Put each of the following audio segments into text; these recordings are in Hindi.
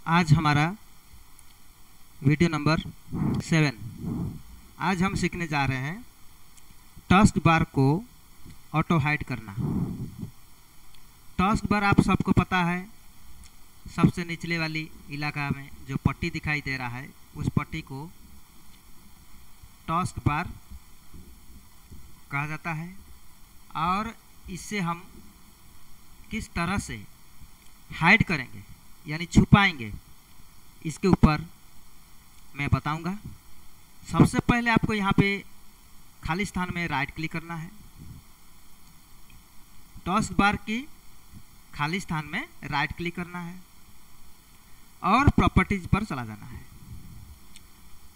आज हमारा वीडियो नंबर 7। आज हम सीखने जा रहे हैं टास्क बार को ऑटो हाइड करना। टास्क बार आप सबको पता है, सबसे निचले वाली इलाका में जो पट्टी दिखाई दे रहा है उस पट्टी को टास्क बार कहा जाता है। और इससे हम किस तरह से हाइड करेंगे यानी छुपाएंगे, इसके ऊपर मैं बताऊंगा। सबसे पहले आपको यहाँ पे खाली स्थान में राइट क्लिक करना है। टास्क बार की खाली स्थान में राइट क्लिक करना है और प्रॉपर्टीज पर चला जाना है।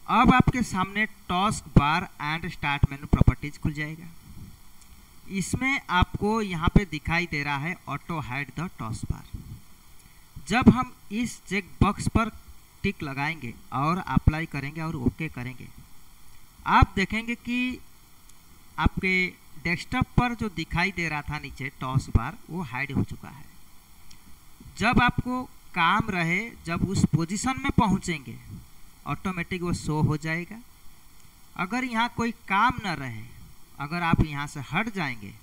अब आपके सामने task bar and start menu properties खुल जाएगा। इसमें आपको यहाँ पे दिखाई दे रहा है auto hide the task bar. जब हम इस चेक बॉक्स पर टिक लगाएंगे और अप्लाई करेंगे और ओके करेंगे, आप देखेंगे कि आपके डेस्कटॉप पर जो दिखाई दे रहा था नीचे टास्क बार वो हाइड हो चुका है। जब आपको काम रहे, जब उस पोजीशन में पहुंचेंगे ऑटोमेटिक वो शो हो जाएगा। अगर यहाँ कोई काम न रहे, अगर आप यहाँ से हट जाएंगे,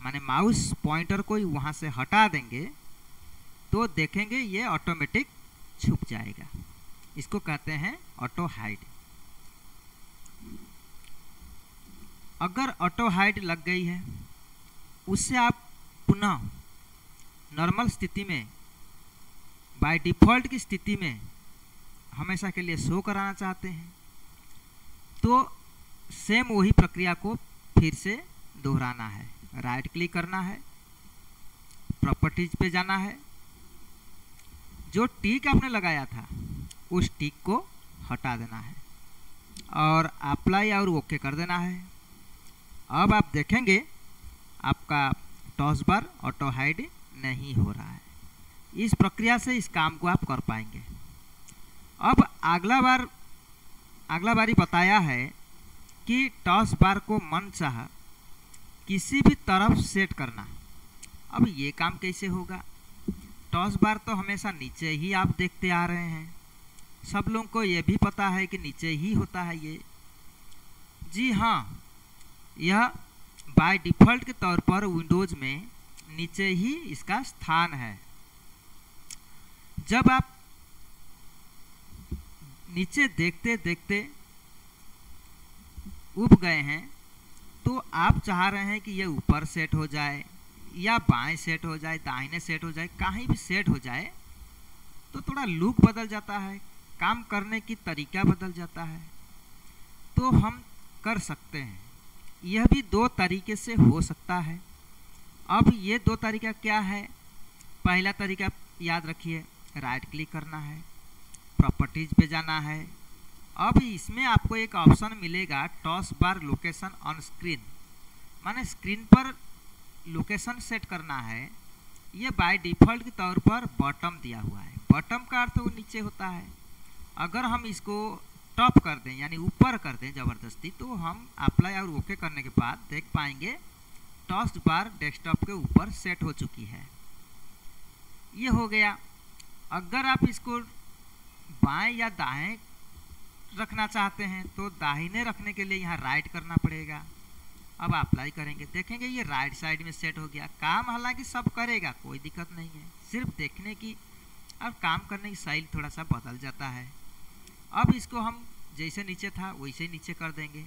माने माउस पॉइंटर को वहाँ से हटा देंगे, तो देखेंगे ये ऑटोमेटिक छुप जाएगा। इसको कहते हैं ऑटो हाइड। अगर ऑटो हाइड लग गई है, उससे आप पुनः नॉर्मल स्थिति में, बाय डिफ़ॉल्ट की स्थिति में हमेशा के लिए शो कराना चाहते हैं, तो सेम वही प्रक्रिया को फिर से दोहराना है। राइट क्लिक करना है, प्रॉपर्टीज पे जाना है, जो टिक आपने लगाया था उस टिक को हटा देना है और अप्लाई और ओके कर देना है। अब आप देखेंगे आपका टास्क बार ऑटो हाइड नहीं हो रहा है। इस प्रक्रिया से इस काम को आप कर पाएंगे। अब अगला बारी बताया है कि टास्क बार को मनचाहा किसी भी तरफ सेट करना। अब ये काम कैसे होगा? टास्क बार तो हमेशा नीचे ही आप देखते आ रहे हैं, सब लोगों को ये भी पता है कि नीचे ही होता है ये। जी हाँ, यह बाय डिफ़ॉल्ट के तौर पर विंडोज में नीचे ही इसका स्थान है। जब आप नीचे देखते देखते उब गए हैं, तो आप चाह रहे हैं कि ये ऊपर सेट हो जाए या बाएं सेट हो जाए, दाहिने सेट हो जाए, कहीं भी सेट हो जाए, तो थोड़ा लुक बदल जाता है, काम करने की तरीका बदल जाता है। तो हम कर सकते हैं। यह भी दो तरीके से हो सकता है। अब ये दो तरीका क्या है? पहला तरीका याद रखिए, राइट क्लिक करना है, प्रॉपर्टीज पे जाना है। अब इसमें आपको एक ऑप्शन मिलेगा task bar location on screen, माने स्क्रीन पर लोकेशन सेट करना है। ये बाय डिफ़ॉल्ट के तौर पर बॉटम दिया हुआ है। बॉटम का अर्थ वो नीचे होता है। अगर हम इसको टॉप कर दें यानी ऊपर कर दें ज़बरदस्ती, तो हम अप्लाई और ओके करने के बाद देख पाएंगे टास्क बार डेस्कटॉप के ऊपर सेट हो चुकी है। ये हो गया। अगर आप इसको बाएं या दाएं रखना चाहते हैं, तो दाहिने रखने के लिए यहाँ राइट करना पड़ेगा। अब अप्लाई करेंगे, देखेंगे ये राइट साइड में सेट हो गया। काम हालांकि सब करेगा, कोई दिक्कत नहीं है, सिर्फ देखने की और काम करने की स्टाइल थोड़ा सा बदल जाता है। अब इसको हम जैसे नीचे था वैसे नीचे कर देंगे।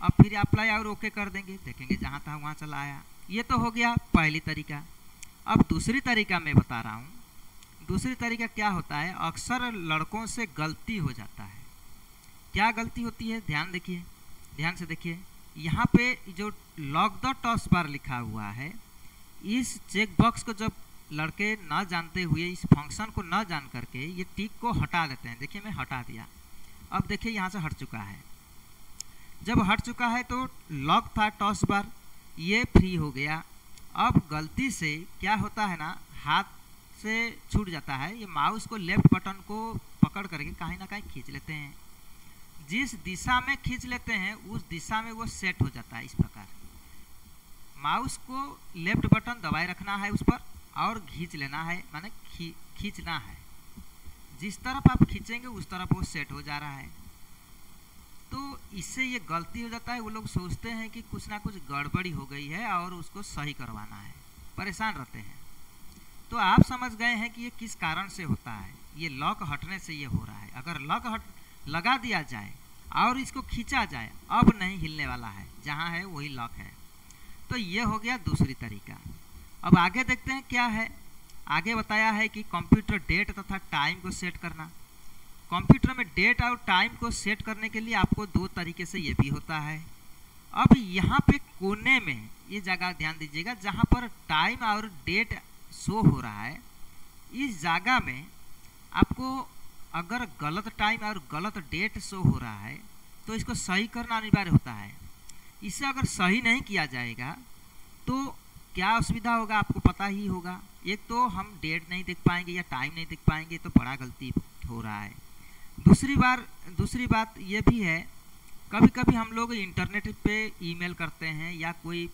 अब फिर अप्लाई और ओके कर देंगे, देखेंगे जहाँ था वहाँ चला आया। ये तो हो गया पहली तरीका। अब दूसरी तरीका मैं बता रहा हूँ। दूसरी तरीका क्या होता है? अक्सर लड़कों से गलती हो जाता है। क्या गलती होती है? ध्यान से देखिए। यहाँ पे जो लॉक द टास्क बार लिखा हुआ है, इस चेक बॉक्स को जब लड़के न जानते हुए, इस फंक्शन को न जान करके ये टिक को हटा देते हैं। देखिए मैं हटा दिया। अब देखिए यहाँ से हट चुका है। जब हट चुका है तो लॉक था टास्क बार, ये फ्री हो गया। अब गलती से क्या होता है ना, हाथ से छूट जाता है। ये माउस को लेफ्ट बटन को पकड़ करके कहीं ना कहीं खींच लेते हैं। जिस दिशा में खींच लेते हैं उस दिशा में वो सेट हो जाता है। इस प्रकार माउस को लेफ्ट बटन दबाए रखना है उस पर और खींच लेना है, माने खींचना है। जिस तरफ आप खींचेंगे उस तरफ वो सेट हो जा रहा है। तो इससे ये गलती हो जाता है, वो लोग सोचते हैं कि कुछ ना कुछ गड़बड़ी हो गई है और उसको सही करवाना है, परेशान रहते हैं। तो आप समझ गए हैं कि ये किस कारण से होता है, ये लॉक हटने से ये हो रहा है। अगर लॉक लगा दिया जाए और इसको खींचा जाए, अब नहीं हिलने वाला है, जहाँ है वही लॉक है। तो ये हो गया दूसरी तरीका। अब आगे देखते हैं क्या है। आगे बताया है कि कंप्यूटर डेट तथा टाइम को सेट करना। कंप्यूटर में डेट और टाइम को सेट करने के लिए आपको दो तरीके से ये भी होता है। अब यहाँ पे कोने में ये जगह ध्यान दीजिएगा, जहाँ पर टाइम और डेट शो हो रहा है, इस जगह में आपको अगर गलत टाइम और गलत डेट शो हो रहा है तो इसको सही करना अनिवार्य होता है। इसे अगर सही नहीं किया जाएगा तो क्या असुविधा होगा आपको पता ही होगा। एक तो हम डेट नहीं देख पाएंगे या टाइम नहीं देख पाएंगे, तो बड़ा गलती हो रहा है। दूसरी बात ये भी है, कभी कभी हम लोग इंटरनेट पे ईमेल करते हैं या कोई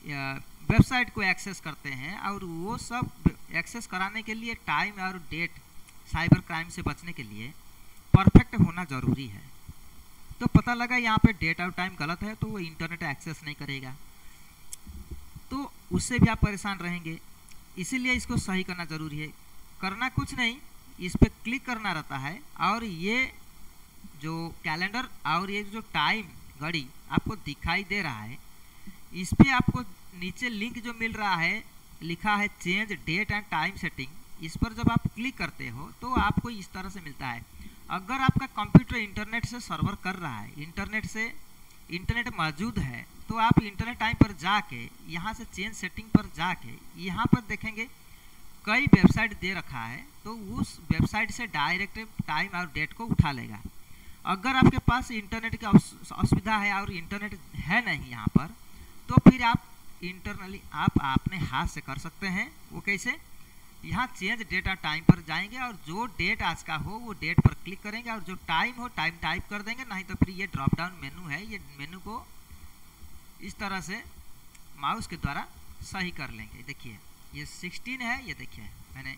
वेबसाइट को एक्सेस करते हैं, और वो सब एक्सेस कराने के लिए टाइम और डेट साइबर क्राइम से बचने के लिए परफेक्ट होना ज़रूरी है। तो पता लगा यहाँ पे डेट और टाइम गलत है तो वो इंटरनेट एक्सेस नहीं करेगा, तो उससे भी आप परेशान रहेंगे। इसीलिए इसको सही करना ज़रूरी है। करना कुछ नहीं, इस पर क्लिक करना रहता है और ये जो कैलेंडर और ये जो टाइम घड़ी आपको दिखाई दे रहा है, इस पे आपको नीचे लिंक जो मिल रहा है, लिखा है change date and time setting. इस पर जब आप क्लिक करते हो तो आपको इस तरह से मिलता है। अगर आपका कंप्यूटर इंटरनेट से सर्वर कर रहा है, इंटरनेट मौजूद है, तो आप इंटरनेट टाइम पर जाके यहाँ से चेंज सेटिंग पर जाके यहाँ पर देखेंगे कई वेबसाइट दे रखा है, तो उस वेबसाइट से डायरेक्ट टाइम और डेट को उठा लेगा। अगर आपके पास इंटरनेट की असुविधा है और इंटरनेट है नहीं यहाँ पर, तो फिर आप इंटरनली आप अपने हाथ से कर सकते हैं। वो कैसे? यहाँ चेंज डेट और टाइम पर जाएंगे और जो डेट आज का हो वो डेट पर क्लिक करेंगे और जो टाइम हो टाइम टाइप कर देंगे। नहीं तो फिर ये ड्रॉप डाउन मेनू है, ये मेनू को इस तरह से माउस के द्वारा सही कर लेंगे। देखिए ये 16 है, ये देखिए मैंने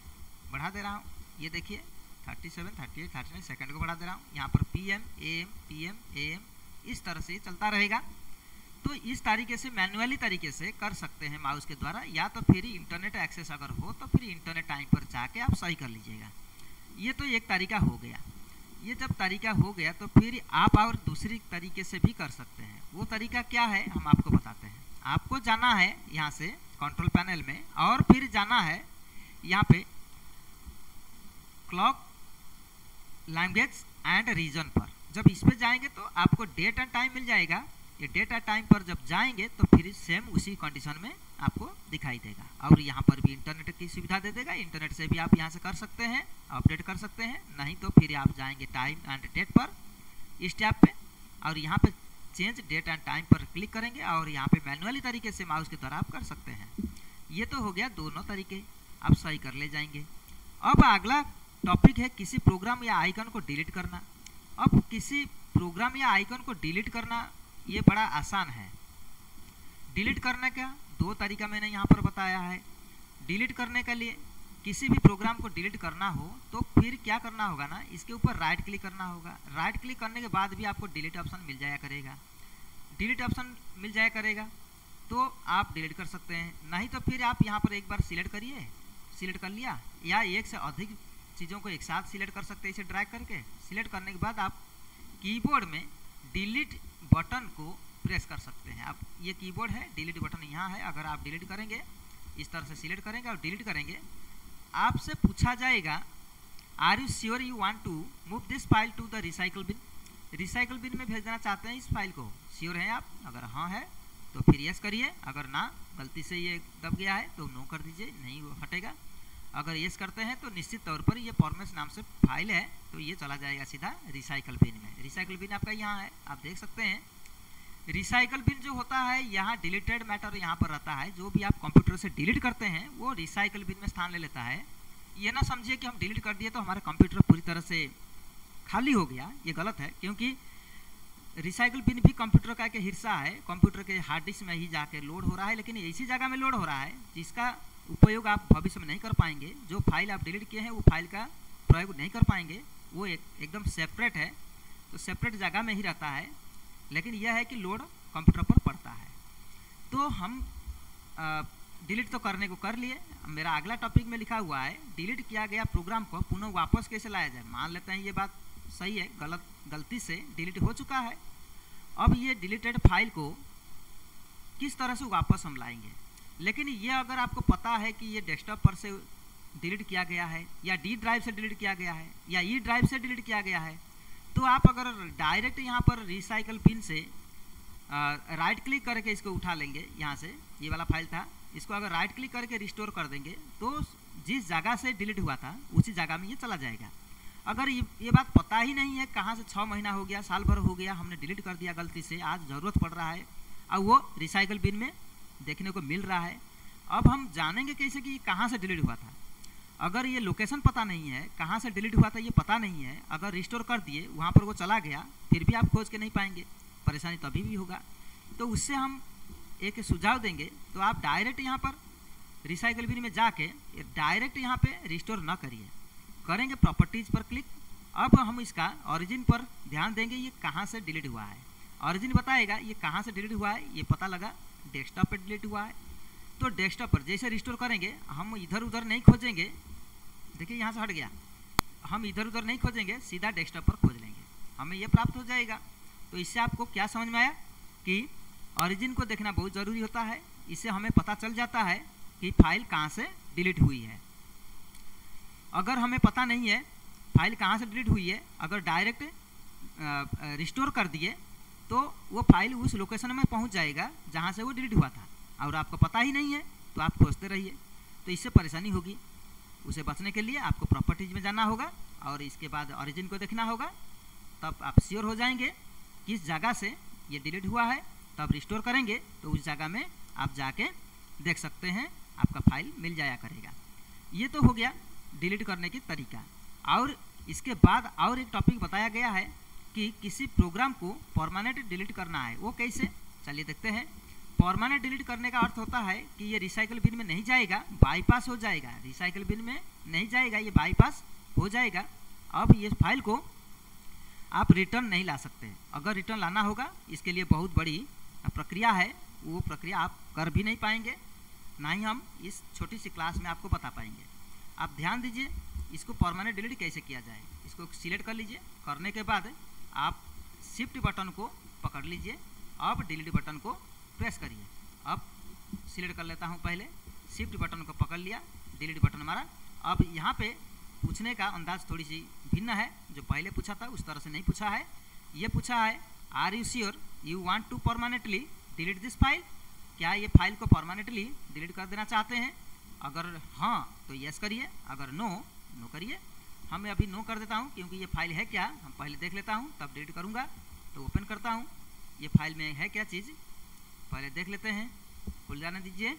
बढ़ा दे रहा हूँ, ये देखिए 37, 38, 39 सेकंड को बढ़ा दे रहा हूँ। यहाँ पर PM, AM, PM, AM इस तरह से चलता रहेगा। तो इस तरीके से मैनुअली तरीके से कर सकते हैं माउस के द्वारा, या तो फिर इंटरनेट एक्सेस अगर हो तो फिर इंटरनेट टाइम पर जाके आप सही कर लीजिएगा। ये तो एक तरीका हो गया। ये जब तरीका हो गया तो फिर आप और दूसरी तरीके से भी कर सकते हैं। वो तरीका क्या है हम आपको बताते हैं। आपको जाना है यहाँ से कंट्रोल पैनल में और फिर जाना है यहाँ पे क्लॉक लैंग्वेज एंड रीजन पर। जब इस पे जाएंगे तो आपको डेट एंड टाइम मिल जाएगा। ये डेट एंड टाइम पर जब जाएंगे तो फिर सेम उसी कंडीशन में आपको दिखाई देगा और यहाँ पर भी इंटरनेट की सुविधा दे देगा। इंटरनेट से भी आप यहाँ से कर सकते हैं, अपडेट कर सकते हैं। नहीं तो फिर आप जाएंगे टाइम एंड डेट पर इस टैब पे और यहाँ पे चेंज डेट एंड टाइम पर क्लिक करेंगे और यहाँ पे मैनुअली तरीके से माउस के द्वारा आप कर सकते हैं। ये तो हो गया दोनों तरीके, आप सही कर ले जाएंगे। अब अगला टॉपिक है किसी प्रोग्राम या आइकन को डिलीट करना। अब किसी प्रोग्राम या आइकन को डिलीट करना ये बड़ा आसान है। डिलीट करने का दो तरीका मैंने यहाँ पर बताया है। डिलीट करने के लिए किसी भी प्रोग्राम को डिलीट करना हो तो फिर क्या करना होगा ना, इसके ऊपर राइट क्लिक करना होगा। राइट क्लिक करने के बाद भी आपको डिलीट ऑप्शन मिल जाया करेगा। डिलीट ऑप्शन मिल जाया करेगा तो आप डिलीट कर सकते हैं। नहीं तो फिर आप यहाँ पर एक बार सिलेक्ट करिए, सिलेक्ट कर लिया, या एक से अधिक चीज़ों को एक साथ सिलेक्ट कर सकते हैं इसे ड्रैग करके। सिलेक्ट करने के बाद आप कीबोर्ड में डिलीट बटन को प्रेस कर सकते हैं। अब ये कीबोर्ड है, डिलीट बटन यहाँ है। अगर आप डिलीट करेंगे, इस तरह से सिलेक्ट करेंगे और डिलीट करेंगे, आपसे पूछा जाएगा are you sure you want to move this file to the recycle bin. Recycle bin में भेजना चाहते हैं इस फाइल को, श्योर हैं आप? अगर हाँ है तो फिर यस करिए। अगर ना, गलती से ये दब गया है तो नो कर दीजिए, नहीं वो हटेगा। अगर यस करते हैं तो निश्चित तौर पर ये फॉर्मेट नाम से फाइल है तो ये चला जाएगा सीधा रिसाइकल बिन में। रिसाइकल बिन आपका यहाँ है, आप देख सकते हैं। रिसाइकल बिन जो होता है यहाँ डिलीटेड मैटर यहाँ पर रहता है। जो भी आप कंप्यूटर से डिलीट करते हैं वो रिसाइकल बिन में स्थान ले लेता है। ये ना समझिए कि हम डिलीट कर दिए तो हमारा कंप्यूटर पूरी तरह से खाली हो गया, ये गलत है। क्योंकि रिसाइकल बिन भी कंप्यूटर का एक हिस्सा है, कंप्यूटर के हार्ड डिस्क में ही जाके लोड हो रहा है, लेकिन ऐसी जगह में लोड हो रहा है जिसका उपयोग आप भविष्य में नहीं कर पाएंगे। जो फाइल आप डिलीट किए हैं वो फाइल का प्रयोग नहीं कर पाएंगे, वो एकदम सेपरेट है, तो सेपरेट जगह में ही रहता है, लेकिन यह है कि लोड कंप्यूटर पर पड़ता है। तो हम डिलीट तो करने को कर लिए। मेरा अगला टॉपिक में लिखा हुआ है डिलीट किया गया प्रोग्राम को पुनः वापस कैसे लाया जाए। मान लेते हैं ये बात सही है, गलती से डिलीट हो चुका है। अब ये डिलीटेड फाइल को किस तरह से वापस हम लाएंगे। लेकिन ये अगर आपको पता है कि ये डेस्कटॉप पर से डिलीट किया गया है या डी ड्राइव से डिलीट किया गया है या ई ड्राइव से डिलीट किया गया है, तो आप अगर डायरेक्ट यहाँ पर रिसाइकल पिन से राइट क्लिक करके इसको उठा लेंगे, यहाँ से ये वाला फाइल था, इसको अगर राइट क्लिक करके रिस्टोर कर देंगे तो जिस जगह से डिलीट हुआ था उसी जगह में ये चला जाएगा। अगर ये बात पता ही नहीं है, कहाँ से 6 महीना हो गया, साल भर हो गया, हमने डिलीट कर दिया गलती से, आज ज़रूरत पड़ रहा है, अब वो रिसाइकल बिन में देखने को मिल रहा है। अब हम जानेंगे कैसे कि ये कहाँ से डिलीट हुआ था। अगर ये लोकेशन पता नहीं है, कहाँ से डिलीट हुआ था ये पता नहीं है, अगर रिस्टोर कर दिए वहाँ पर वो चला गया, फिर भी आप खोज के नहीं पाएंगे, परेशानी तभी भी होगा। तो उससे हम एक सुझाव देंगे, तो आप डायरेक्ट यहाँ पर रिसाइकल बिन में जाके डायरेक्ट यहाँ पे रिस्टोर ना करिए, करेंगे प्रॉपर्टीज पर क्लिक। अब हम इसका ओरिजिन पर ध्यान देंगे, ये कहाँ से डिलीट हुआ है। ओरिजिन बताएगा ये कहाँ से डिलीट हुआ है, ये पता लगा डेस्कटॉप पर डिलीट हुआ है। तो डेस्कटॉप पर जैसे रिस्टोर करेंगे, हम इधर उधर नहीं खोजेंगे, देखिए यहाँ से हट गया, हम इधर उधर नहीं खोजेंगे, सीधा डेस्कटॉप पर खोज लेंगे, हमें ये प्राप्त हो जाएगा। तो इससे आपको क्या समझ में आया कि ओरिजिन को देखना बहुत ज़रूरी होता है। इससे हमें पता चल जाता है कि फाइल कहाँ से डिलीट हुई है। अगर हमें पता नहीं है फाइल कहाँ से डिलीट हुई है, अगर डायरेक्ट रिस्टोर कर दिए तो वो फाइल उस लोकेशन में पहुंच जाएगा जहाँ से वो डिलीट हुआ था, और आपको पता ही नहीं है तो आप खोजते रहिए, तो इससे परेशानी होगी। उसे बचने के लिए आपको प्रॉपर्टीज में जाना होगा और इसके बाद ओरिजिन को देखना होगा, तब आप श्योर हो जाएंगे किस जगह से ये डिलीट हुआ है। तब रिस्टोर करेंगे तो उस जगह में आप जाके देख सकते हैं, आपका फाइल मिल जाया करेगा। ये तो हो गया डिलीट करने की तरीका। और इसके बाद और एक टॉपिक बताया गया है कि किसी प्रोग्राम को परमानेंट डिलीट करना है, वो कैसे, चलिए देखते हैं। परमानेंट डिलीट करने का अर्थ होता है कि ये रिसाइकल बिन में नहीं जाएगा, बाईपास हो जाएगा। रिसाइकल बिन में नहीं जाएगा, ये बाईपास हो जाएगा। अब ये फाइल को आप रिटर्न नहीं ला सकते। अगर रिटर्न लाना होगा, इसके लिए बहुत बड़ी प्रक्रिया है, वो प्रक्रिया आप कर भी नहीं पाएंगे, ना ही हम इस छोटी सी क्लास में आपको बता पाएंगे। आप ध्यान दीजिए, इसको परमानेंट डिलीट कैसे किया जाए। इसको सिलेक्ट कर लीजिए, करने के बाद आप शिफ्ट बटन को पकड़ लीजिए, अब डिलीट बटन को प्रेस करिए। अब सिलेक्ट कर लेता हूँ, पहले शिफ्ट बटन को पकड़ लिया, डिलीट बटन हमारा। अब यहाँ पे पूछने का अंदाज थोड़ी सी भिन्न है, जो पहले पूछा था उस तरह से नहीं पूछा है। ये पूछा है are you sure you want to permanently delete this file, क्या ये फाइल को परमानेंटली डिलीट कर देना चाहते हैं। अगर हाँ तो यस करिए, अगर नो नो करिए। हम अभी नो कर देता हूँ, क्योंकि ये फाइल है क्या हम पहले देख लेता हूँ, तब डिलीट करूँगा। तो ओपन करता हूँ, ये फाइल में है क्या चीज़ पहले देख लेते हैं, खुल जाने दीजिए।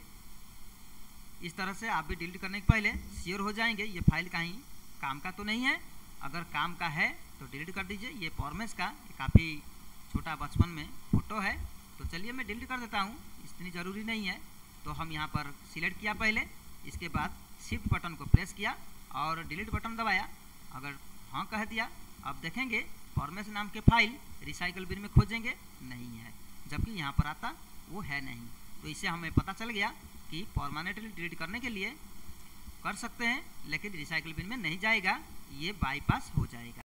इस तरह से आप भी डिलीट करने के पहले श्योर हो जाएंगे ये फाइल कहीं काम का तो नहीं है। अगर काम का है तो डिलीट कर दीजिए। ये फॉर्मेस का काफ़ी छोटा बचपन में फ़ोटो है, तो चलिए मैं डिलीट कर देता हूँ, इतनी ज़रूरी नहीं है। तो हम यहाँ पर सिलेक्ट किया पहले, इसके बाद शिफ्ट बटन को प्रेस किया और डिलीट बटन दबाया। अगर हाँ कह दिया, अब देखेंगे फॉर्मेस नाम के फाइल रिसाइकल बिन में खोजेंगे, नहीं है, जबकि यहाँ पर आता वो है नहीं। तो इससे हमें पता चल गया कि परमानेंटली डिलीट करने के लिए कर सकते हैं, लेकिन रिसाइकल बिन में नहीं जाएगा, ये बाईपास हो जाएगा।